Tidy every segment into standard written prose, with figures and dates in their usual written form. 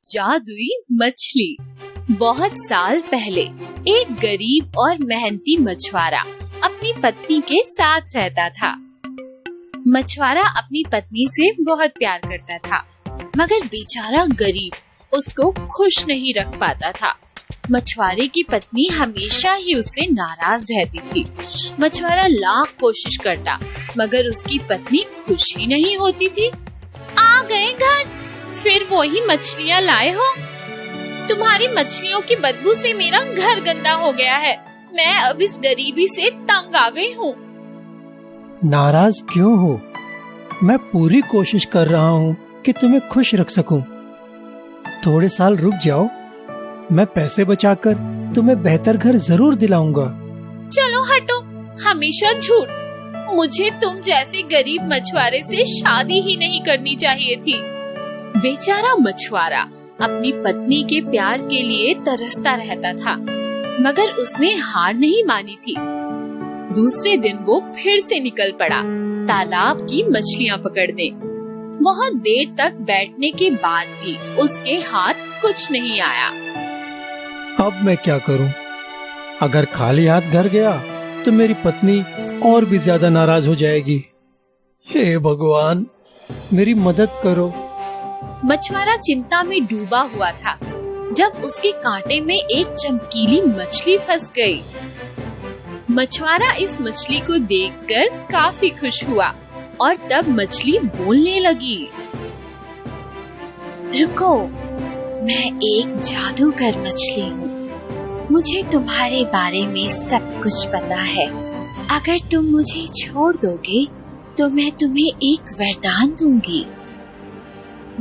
जादुई मछली। बहुत साल पहले एक गरीब और मेहनती मछुआरा अपनी पत्नी के साथ रहता था। मछुआरा अपनी पत्नी से बहुत प्यार करता था, मगर बेचारा गरीब उसको खुश नहीं रख पाता था। मछुआरे की पत्नी हमेशा ही उससे नाराज रहती थी। मछुआरा लाख कोशिश करता, मगर उसकी पत्नी खुश ही नहीं होती थी। आ गए घर, फिर वही मछलियाँ लाए हो? तुम्हारी मछलियों की बदबू से मेरा घर गंदा हो गया है। मैं अब इस गरीबी से तंग आ गई हूँ। नाराज क्यों हो? मैं पूरी कोशिश कर रहा हूँ कि तुम्हें खुश रख सकूं। थोड़े साल रुक जाओ, मैं पैसे बचाकर तुम्हें बेहतर घर जरूर दिलाऊंगा। चलो हटो, हमेशा झूठ। मुझे तुम जैसे गरीब मछुआरे से शादी ही नहीं करनी चाहिए थी। बेचारा मछुआरा अपनी पत्नी के प्यार के लिए तरसता रहता था, मगर उसने हार नहीं मानी थी। दूसरे दिन वो फिर से निकल पड़ा तालाब की मछलियाँ पकड़ने। बहुत देर तक बैठने के बाद भी उसके हाथ कुछ नहीं आया। अब मैं क्या करूं? अगर खाली हाथ घर गया तो मेरी पत्नी और भी ज्यादा नाराज हो जाएगी। हे भगवान, मेरी मदद करो। मछुआरा चिंता में डूबा हुआ था जब उसके कांटे में एक चमकीली मछली फंस गई। मछुआरा इस मछली को देखकर काफी खुश हुआ और तब मछली बोलने लगी। रुको, मैं एक जादूगर मछली हूँ। मुझे तुम्हारे बारे में सब कुछ पता है। अगर तुम मुझे छोड़ दोगे तो मैं तुम्हें एक वरदान दूंगी।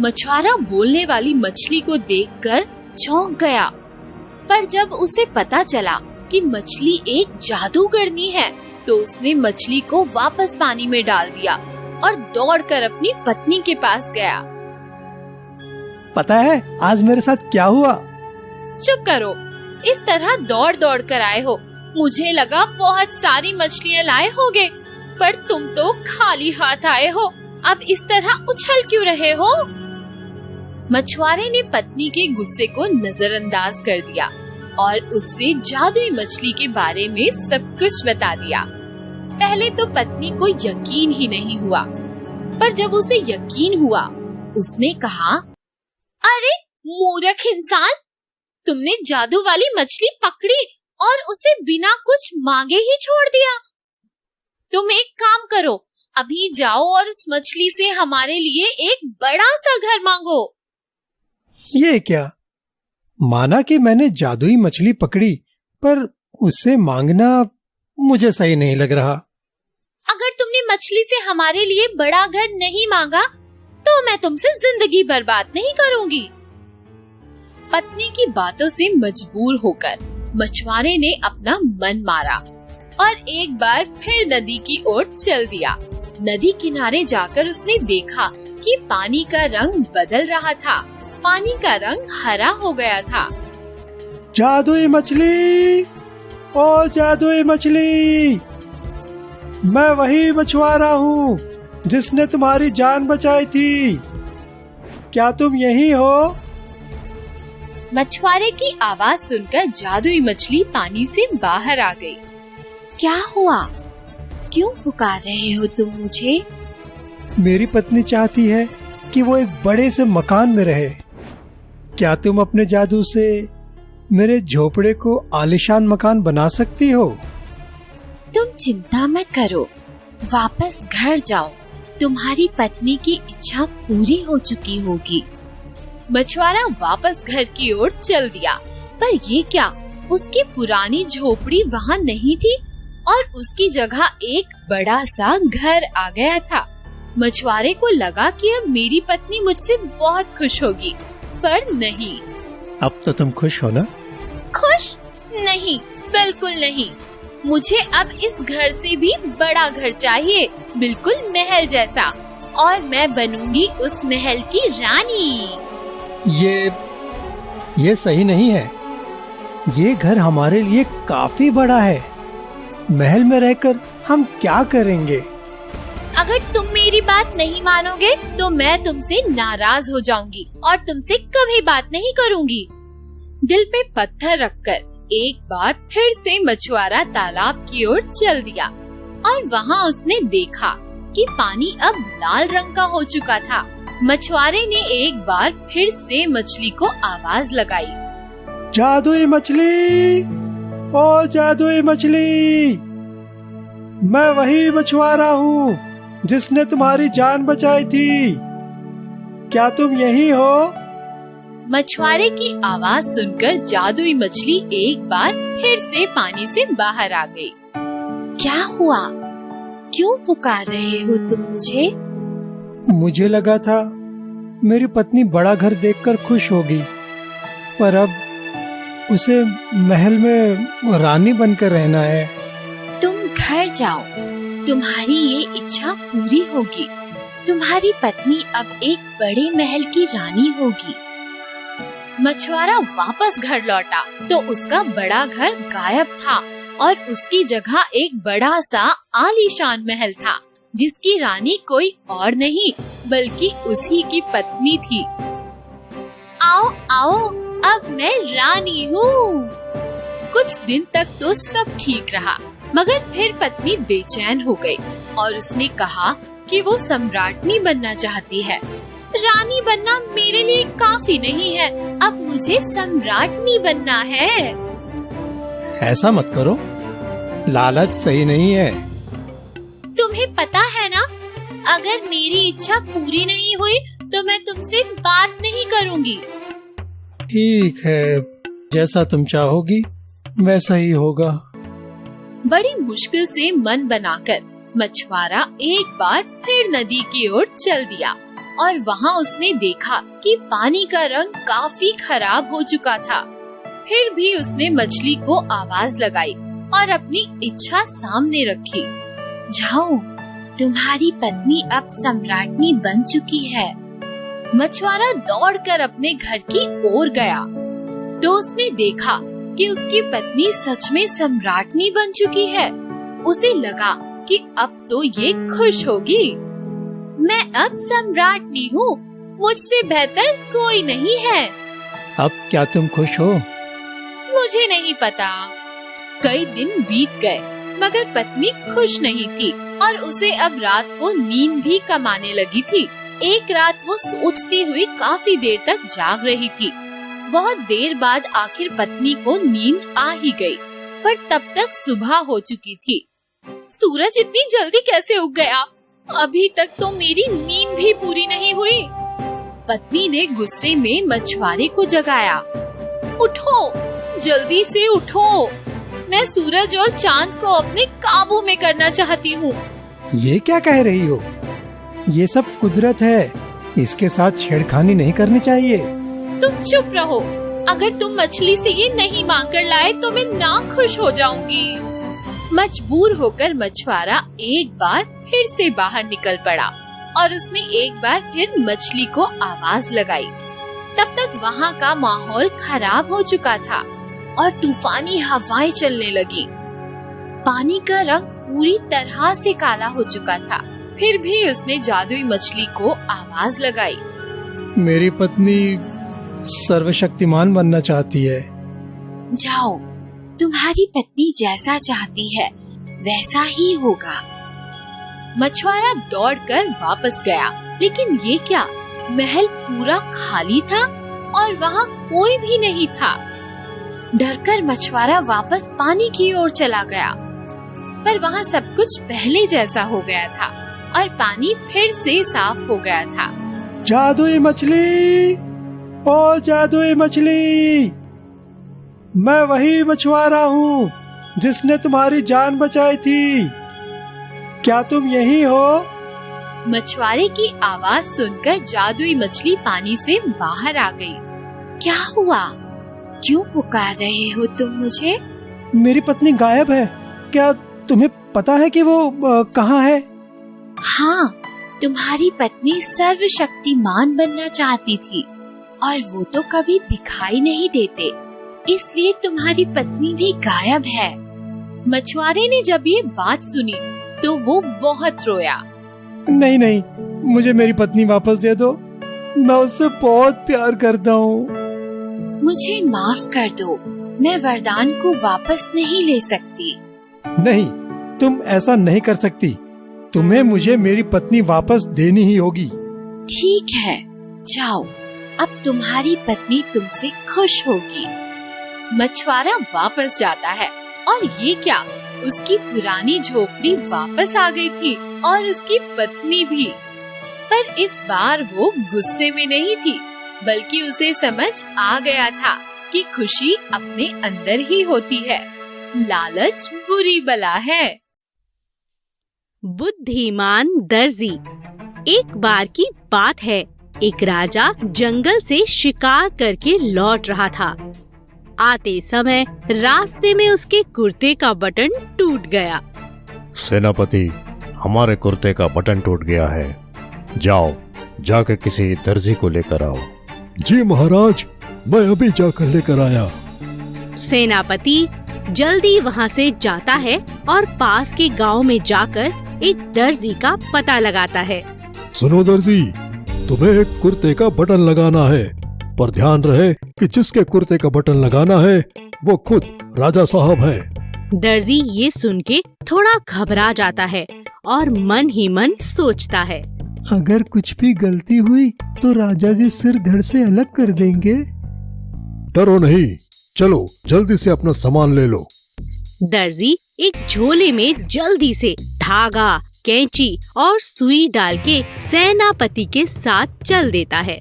मछुआरा बोलने वाली मछली को देखकर चौंक गया, पर जब उसे पता चला कि मछली एक जादूगरनी है तो उसने मछली को वापस पानी में डाल दिया और दौड़कर अपनी पत्नी के पास गया। पता है आज मेरे साथ क्या हुआ? चुप करो, इस तरह दौड़ दौड़ कर आए हो। मुझे लगा बहुत सारी मछलियाँ लाए होगे, पर तुम तो खाली हाथ आए हो। अब इस तरह उछल क्यों रहे हो? मछुआरे ने पत्नी के गुस्से को नजरअंदाज कर दिया और उससे जादुई मछली के बारे में सब कुछ बता दिया। पहले तो पत्नी को यकीन ही नहीं हुआ, पर जब उसे यकीन हुआ उसने कहा, अरे मूर्ख इंसान, तुमने जादू वाली मछली पकड़ी और उसे बिना कुछ मांगे ही छोड़ दिया। तुम एक काम करो, अभी जाओ और उस मछली से हमारे लिए एक बड़ा सा घर मांगो। ये क्या? माना कि मैंने जादुई मछली पकड़ी, पर उससे मांगना मुझे सही नहीं लग रहा। अगर तुमने मछली से हमारे लिए बड़ा घर नहीं मांगा तो मैं तुमसे जिंदगी बर्बाद नहीं करूंगी। पत्नी की बातों से मजबूर होकर मछुआरे ने अपना मन मारा और एक बार फिर नदी की ओर चल दिया। नदी किनारे जाकर उसने देखा कि पानी का रंग बदल रहा था। पानी का रंग हरा हो गया था। जादुई मछली, ओ जादुई मछली, मैं वही मछुआरा हूँ जिसने तुम्हारी जान बचाई थी। क्या तुम यही हो? मछुआरे की आवाज सुनकर जादुई मछली पानी से बाहर आ गई। क्या हुआ? क्यों पुकार रहे हो तुम मुझे? मेरी पत्नी चाहती है कि वो एक बड़े से मकान में रहे। क्या तुम अपने जादू से मेरे झोपड़े को आलीशान मकान बना सकती हो? तुम चिंता मत करो, वापस घर जाओ। तुम्हारी पत्नी की इच्छा पूरी हो चुकी होगी। मछुआरा वापस घर की ओर चल दिया, पर ये क्या, उसकी पुरानी झोपड़ी वहाँ नहीं थी और उसकी जगह एक बड़ा सा घर आ गया था। मछुआरे को लगा कि अब मेरी पत्नी मुझसे बहुत खुश होगी, पर नहीं। अब तो तुम खुश हो ना? खुश नहीं, बिल्कुल नहीं। मुझे अब इस घर से भी बड़ा घर चाहिए, बिल्कुल महल जैसा, और मैं बनूंगी उस महल की रानी। ये सही नहीं है। ये घर हमारे लिए काफी बड़ा है। महल में रहकर हम क्या करेंगे? अगर तुम मेरी बात नहीं मानोगे तो मैं तुमसे नाराज हो जाऊंगी और तुमसे कभी बात नहीं करूंगी। दिल पे पत्थर रखकर एक बार फिर से मछुआरा तालाब की ओर चल दिया और वहाँ उसने देखा कि पानी अब लाल रंग का हो चुका था। मछुआरे ने एक बार फिर से मछली को आवाज लगाई, जादुई मछली, ओ जादुई मछली, मैं वही मछुआरा हूँ जिसने तुम्हारी जान बचाई थी, क्या तुम यही हो? मछुआरे की आवाज सुनकर जादुई मछली एक बार फिर से पानी से बाहर आ गई। क्या हुआ? क्यों पुकार रहे हो तुम मुझे? मुझे लगा था मेरी पत्नी बड़ा घर देखकर खुश होगी, पर अब उसे महल में रानी बनकर रहना है। तुम घर जाओ, तुम्हारी ये इच्छा पूरी होगी। तुम्हारी पत्नी अब एक बड़े महल की रानी होगी। मछुआरा वापस घर लौटा तो उसका बड़ा घर गायब था और उसकी जगह एक बड़ा सा आलीशान महल था जिसकी रानी कोई और नहीं बल्कि उसी की पत्नी थी। आओ आओ, अब मैं रानी हूँ। कुछ दिन तक तो सब ठीक रहा, मगर फिर पत्नी बेचैन हो गई और उसने कहा कि वो सम्राटनी बनना चाहती है। रानी बनना मेरे लिए काफी नहीं है, अब मुझे सम्राटनी बनना है। ऐसा मत करो, लालच सही नहीं है। तुम्हें पता है ना, अगर मेरी इच्छा पूरी नहीं हुई तो मैं तुमसे बात नहीं करूंगी। ठीक है, जैसा तुम चाहोगी वैसा ही होगा। बड़ी मुश्किल से मन बनाकर मछुआरा एक बार फिर नदी की ओर चल दिया और वहाँ उसने देखा कि पानी का रंग काफी खराब हो चुका था। फिर भी उसने मछली को आवाज लगाई और अपनी इच्छा सामने रखी। जाओ, तुम्हारी पत्नी अब सम्राटनी बन चुकी है। मछुआरा दौड़कर अपने घर की ओर गया तो उसने देखा कि उसकी पत्नी सच में सम्राटनी बन चुकी है। उसे लगा कि अब तो ये खुश होगी। मैं अब सम्राटनी हूँ, मुझसे बेहतर कोई नहीं है। अब क्या तुम खुश हो? मुझे नहीं पता। कई दिन बीत गए मगर पत्नी खुश नहीं थी और उसे अब रात को नींद भी कम आने लगी थी। एक रात वो सोचती हुई काफी देर तक जाग रही थी। बहुत देर बाद आखिर पत्नी को नींद आ ही गई, पर तब तक सुबह हो चुकी थी। सूरज इतनी जल्दी कैसे उग गया? अभी तक तो मेरी नींद भी पूरी नहीं हुई। पत्नी ने गुस्से में मछुआरे को जगाया। उठो, जल्दी से उठो, मैं सूरज और चांद को अपने काबू में करना चाहती हूँ। ये क्या कह रही हो? ये सब कुदरत है, इसके साथ छेड़खानी नहीं करनी चाहिए। तुम चुप रहो। अगर तुम मछली से ये नहीं मांग कर लाए तो मैं नाखुश हो जाऊंगी। मजबूर होकर मछुआरा एक बार फिर से बाहर निकल पड़ा और उसने एक बार फिर मछली को आवाज लगाई। तब तक वहाँ का माहौल खराब हो चुका था और तूफानी हवाएं चलने लगी। पानी का रंग पूरी तरह से काला हो चुका था। फिर भी उसने जादुई मछली को आवाज लगाई। मेरी पत्नी सर्वशक्तिमान बनना चाहती है। जाओ, तुम्हारी पत्नी जैसा चाहती है वैसा ही होगा। मछुआरा दौड़कर वापस गया, लेकिन ये क्या, महल पूरा खाली था और वहाँ कोई भी नहीं था। डरकर मछुआरा वापस पानी की ओर चला गया, पर वहाँ सब कुछ पहले जैसा हो गया था और पानी फिर से साफ हो गया था। जादुई मछली, ओ जादुई मछली, मैं वही मछुआरा हूँ जिसने तुम्हारी जान बचाई थी, क्या तुम यही हो? मछुआरे की आवाज सुनकर जादुई मछली पानी से बाहर आ गई। क्या हुआ? क्यों पुकार रहे हो तुम मुझे? मेरी पत्नी गायब है, क्या तुम्हें पता है कि वो कहाँ है? हाँ, तुम्हारी पत्नी सर्वशक्तिमान बनना चाहती थी और वो तो कभी दिखाई नहीं देते, इसलिए तुम्हारी पत्नी भी गायब है। मछुआरे ने जब ये बात सुनी तो वो बहुत रोया। नहीं नहीं, मुझे मेरी पत्नी वापस दे दो, मैं उससे बहुत प्यार करता हूँ। मुझे माफ कर दो, मैं वरदान को वापस नहीं ले सकती। नहीं, तुम ऐसा नहीं कर सकती, तुम्हें मुझे मेरी पत्नी वापस देनी ही होगी। ठीक है, जाओ, अब तुम्हारी पत्नी तुमसे खुश होगी। मछुआरा वापस जाता है और ये क्या, उसकी पुरानी झोपड़ी वापस आ गई थी और उसकी पत्नी भी। पर इस बार वो गुस्से में नहीं थी, बल्कि उसे समझ आ गया था कि खुशी अपने अंदर ही होती है। लालच बुरी बला है। बुद्धिमान दर्जी। एक बार की बात है, एक राजा जंगल से शिकार करके लौट रहा था। आते समय रास्ते में उसके कुर्ते का बटन टूट गया। सेनापति, हमारे कुर्ते का बटन टूट गया है, जाओ जाके किसी दर्जी को लेकर आओ। जी महाराज, मैं अभी जाकर लेकर आया। सेनापति जल्दी वहाँ से जाता है और पास के गांव में जाकर एक दर्जी का पता लगाता है। सुनो दर्जी, तुम्हें एक कुर्ते का बटन लगाना है, पर ध्यान रहे कि जिसके कुर्ते का बटन लगाना है वो खुद राजा साहब है। दर्जी ये सुन के थोड़ा घबरा जाता है और मन ही मन सोचता है, अगर कुछ भी गलती हुई तो राजा जी सिर धड़ से अलग कर देंगे। डरो नहीं, चलो जल्दी से अपना सामान ले लो। दर्जी एक झोले में जल्दी से धागा, कैंची और सुई डाल के सेनापति के साथ चल देता है।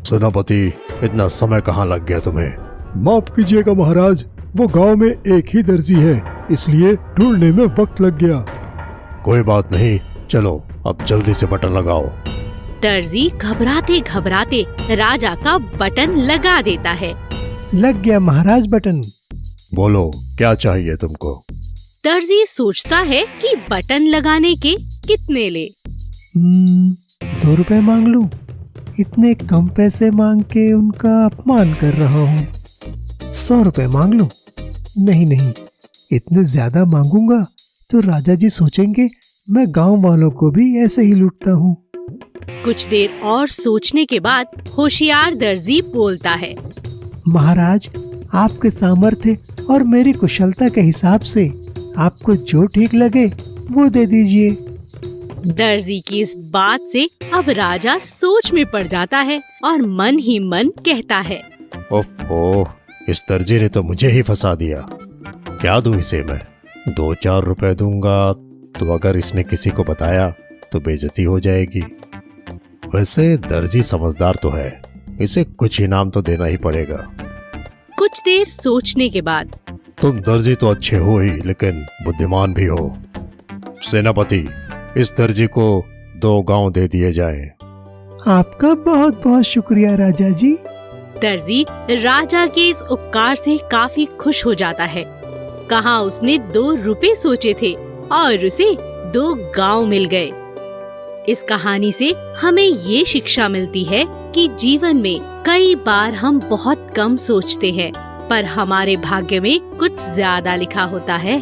सेनापति, इतना समय कहाँ लग गया तुम्हें? माफ कीजिएगा महाराज, वो गांव में एक ही दर्जी है, इसलिए ढूंढने में वक्त लग गया। कोई बात नहीं, चलो अब जल्दी से बटन लगाओ। दर्जी घबराते घबराते राजा का बटन लगा देता है। लग गया महाराज बटन। बोलो, क्या चाहिए तुमको? दर्जी सोचता है कि बटन लगाने के कितने ले। 2 रुपए मांग लूं? इतने कम पैसे मांग के उनका अपमान कर रहा हूँ। 100 रुपए मांग लूं? नहीं नहीं, इतने ज्यादा मांगूंगा तो राजा जी सोचेंगे मैं गांव वालों को भी ऐसे ही लूटता हूँ। कुछ देर और सोचने के बाद होशियार दर्जी बोलता है, महाराज, आपके सामर्थ्य और मेरी कुशलता के हिसाब से आपको जो ठीक लगे वो दे दीजिए। दर्जी की इस बात से अब राजा सोच में पड़ जाता है और मन ही मन कहता है, ओफो, इस दर्जी ने तो मुझे ही फंसा दिया। क्या दूं इसे मैं? 2-4 रुपए दूंगा तो अगर इसने किसी को बताया तो बेइज्जती हो जाएगी। वैसे दर्जी समझदार तो है, इसे कुछ इनाम तो देना ही पड़ेगा। कुछ देर सोचने के बाद, तुम दर्जी तो अच्छे हो ही, लेकिन बुद्धिमान भी हो। सेनापति, इस दर्जी को 2 गांव दे दिए जाएं। आपका बहुत बहुत शुक्रिया राजा जी। दर्जी राजा के इस उपकार से काफी खुश हो जाता है। कहाँ उसने 2 रुपए सोचे थे और उसे 2 गांव मिल गए। इस कहानी से हमें ये शिक्षा मिलती है कि जीवन में कई बार हम बहुत कम सोचते हैं, पर हमारे भाग्य में कुछ ज्यादा लिखा होता है।